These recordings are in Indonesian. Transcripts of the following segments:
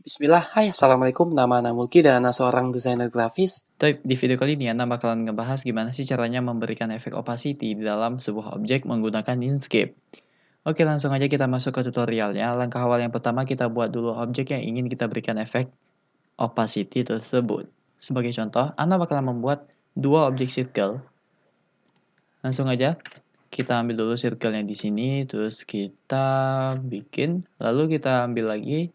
Bismillah, hai assalamualaikum, nama Ana Mulki dan Ana seorang desainer grafis. Di video kali ini Ana bakalan ngebahas gimana sih caranya memberikan efek opacity di dalam sebuah objek menggunakan Inkscape. Oke, langsung aja kita masuk ke tutorialnya. Langkah awal yang pertama kita buat dulu objek yang ingin kita berikan efek opacity tersebut. Sebagai contoh, Ana bakalan membuat dua objek circle. Langsung aja kita ambil dulu circle-nya di sini, terus kita bikin, lalu kita ambil lagi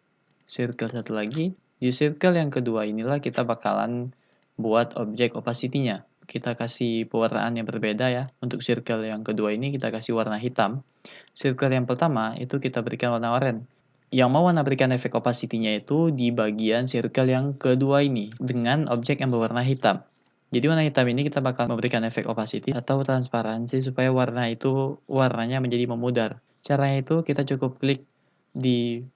circle satu lagi. Di circle yang kedua inilah kita bakalan buat objek opacity-nya. Kita kasih pewarnaan yang berbeda ya. Untuk circle yang kedua ini kita kasih warna hitam. Circle yang pertama itu kita berikan warna oranye. Yang mau Anda berikan efek opacity-nya itu di bagian circle yang kedua ini dengan objek yang berwarna hitam. Jadi warna hitam ini kita bakal memberikan efek opacity atau transparansi supaya warna itu warnanya menjadi memudar. Caranya itu kita cukup klik di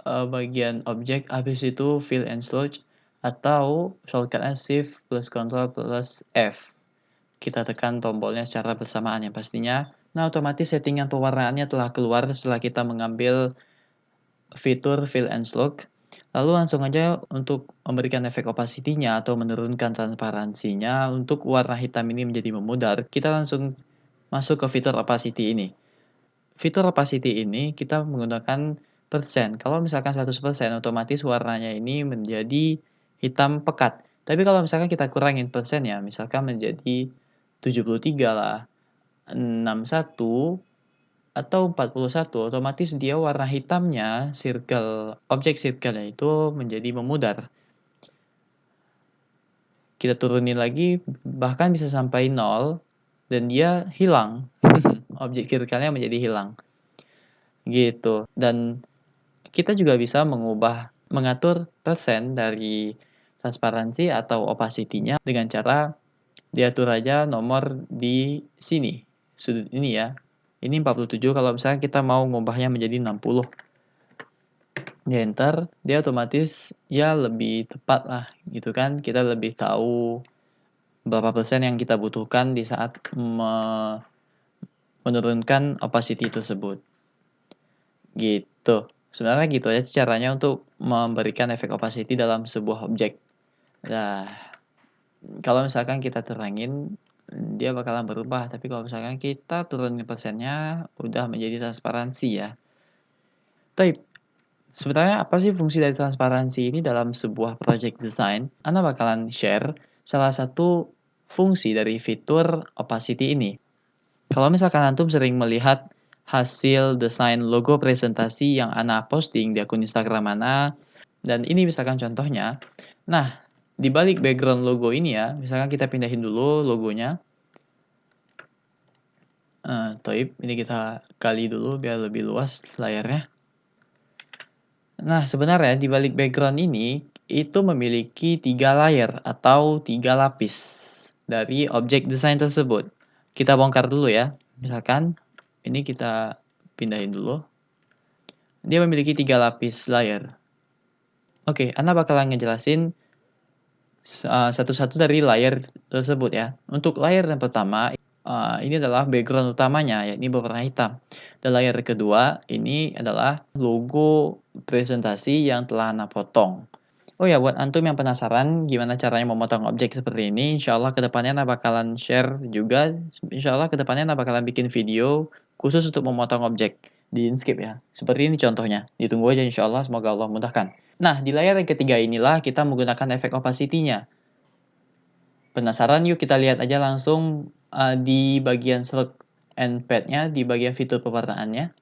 bagian objek, habis itu fill and sludge atau shortcutnya shift plus control plus F. Kita tekan tombolnya secara bersamaan ya pastinya. Nah, otomatis settingan pewarnaannya telah keluar setelah kita mengambil fitur fill and sludge. Lalu langsung aja untuk memberikan efek opacity-nya atau menurunkan transparansinya untuk warna hitam ini menjadi memudar, kita langsung masuk ke fitur opacity ini. Fitur opacity ini kita menggunakan persen. Kalau misalkan 100%, otomatis warnanya ini menjadi hitam pekat. Tapi kalau misalkan kita kurangin persen ya, misalkan menjadi 73 lah, 61, atau 41, otomatis dia warna hitamnya, objek circle-nya itu menjadi memudar. Kita turunin lagi, bahkan bisa sampai 0, dan dia hilang. Objek circle-nya menjadi hilang. Gitu. Dan kita juga bisa mengatur persen dari transparansi atau opacity-nya dengan cara diatur aja nomor di sini, sudut ini ya. Ini 47, kalau misalnya kita mau ngubahnya menjadi 60. Di enter, dia otomatis ya lebih tepat lah gitu kan. Kita lebih tahu berapa persen yang kita butuhkan di saat menurunkan opacity tersebut. Gitu. Sebenarnya gitu aja caranya untuk memberikan efek opacity dalam sebuah objek. Nah, kalau misalkan kita terangin, dia bakalan berubah. Tapi kalau misalkan kita turunin persennya, udah menjadi transparansi ya. Tapi sebenarnya apa sih fungsi dari transparansi ini dalam sebuah project design? Anda bakalan share salah satu fungsi dari fitur opacity ini. Kalau misalkan Antum sering melihat hasil desain logo presentasi yang Ana posting di akun Instagram Ana, dan ini misalkan contohnya. Nah, di balik background logo ini ya, misalkan kita pindahin dulu logonya. Ini kita kali dulu biar lebih luas layarnya. Nah, sebenarnya di balik background ini, itu memiliki 3 layer atau 3 lapis dari objek desain tersebut. Kita bongkar dulu ya. Misalkan, ini kita pindahin dulu. Dia memiliki 3 lapis layer. Oke, Anda bakalan ngejelasin satu-satu dari layer tersebut ya. Untuk layer yang pertama, ini adalah background utamanya, yakni berwarna hitam. Dan layer kedua, ini adalah logo presentasi yang telah Anda potong. Oh ya, buat Antum yang penasaran gimana caranya memotong objek seperti ini, insya Allah kedepannya Anda bakalan share juga. Insya Allah kedepannya Anda bakalan bikin video khusus untuk memotong objek di Inkscape ya. Seperti ini contohnya. Ditunggu aja insya Allah, semoga Allah mudahkan. Nah, di layar yang ketiga inilah kita menggunakan efek opacity-nya. Penasaran? Yuk kita lihat aja langsung di bagian stroke and pad-nya, di bagian fitur pewarnaannya.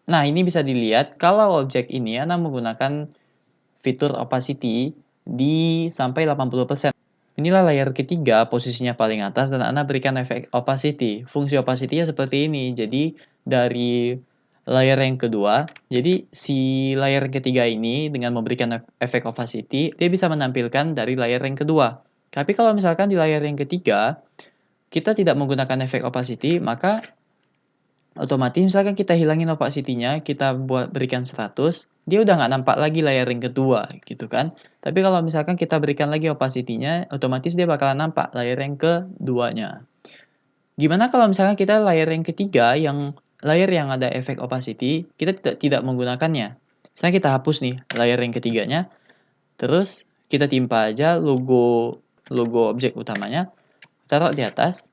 Nah, ini bisa dilihat kalau objek ini Anda menggunakan fitur opacity di sampai 80%. Inilah layer ketiga, posisinya paling atas, dan Anda berikan efek opacity. Fungsi opacity-nya seperti ini. Jadi, dari layer yang kedua, jadi si layer ketiga ini dengan memberikan efek opacity, dia bisa menampilkan dari layer yang kedua. Tapi kalau misalkan di layer yang ketiga, kita tidak menggunakan efek opacity, maka otomatis misalkan kita hilangin opacity-nya, kita berikan 100, dia udah nggak nampak lagi layar yang kedua gitu kan. Tapi kalau misalkan kita berikan lagi opacity-nya, otomatis dia bakalan nampak layar yang keduanya. Gimana kalau misalkan kita layar yang ketiga yang layer yang ada efek opacity, kita tidak menggunakannya. Misalnya kita hapus nih layer yang ketiganya, terus kita timpa aja logo objek utamanya, taruh di atas,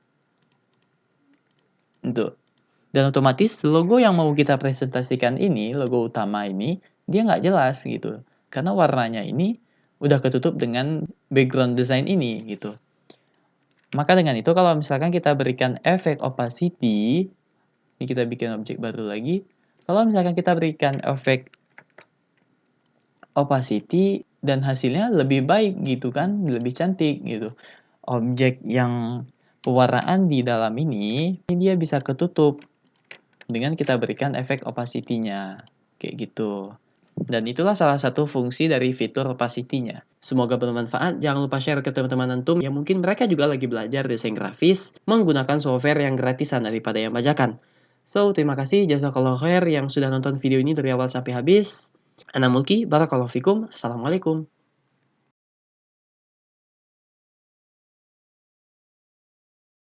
itu. Dan otomatis logo yang mau kita presentasikan ini, logo utama ini, dia nggak jelas gitu. Karena warnanya ini udah ketutup dengan background design ini gitu. Maka dengan itu kalau misalkan kita berikan efek opacity, ini kita bikin objek baru lagi. Kalau misalkan kita berikan efek opacity dan hasilnya lebih baik gitu kan, lebih cantik gitu. Objek yang pewarnaan di dalam ini dia bisa ketutup dengan kita berikan efek opacity-nya, kayak gitu. Dan itulah salah satu fungsi dari fitur opacity-nya. Semoga bermanfaat. Jangan lupa share ke teman-teman antum yang mungkin mereka juga lagi belajar desain grafis menggunakan software yang gratisan daripada yang bajakan. So, terima kasih jazakallahu khair yang sudah nonton video ini dari awal sampai habis. Ana Mulki, barakallahu fikum. Assalamualaikum.